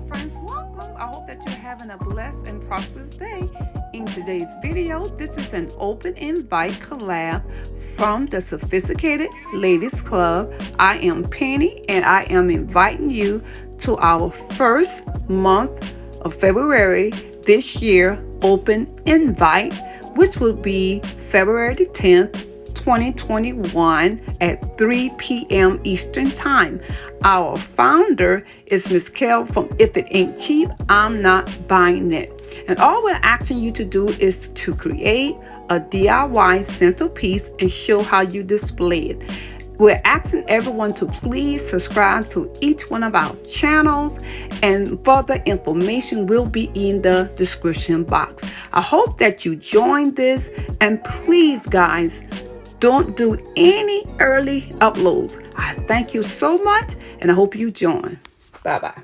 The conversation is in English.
friends, welcome. I hope that you're having a blessed and prosperous day. In today's video, this is an open invite collab from the Sophisticated Ladies Club. I am Penny and I am inviting you to our first month of February this year open invite, which will be February the 10th, 2021 at 3 p.m. Eastern Time. Our founder is Miss Kel from If It Ain't Cheap, I'm Not Buying It. And all we're asking you to do is to create a DIY centerpiece and show how you display it. We're asking everyone to please subscribe to each one of our channels, and further information will be in the description box. I hope that you join this, and please guys, don't do any early uploads. I thank you so much and I hope you join. Bye-bye.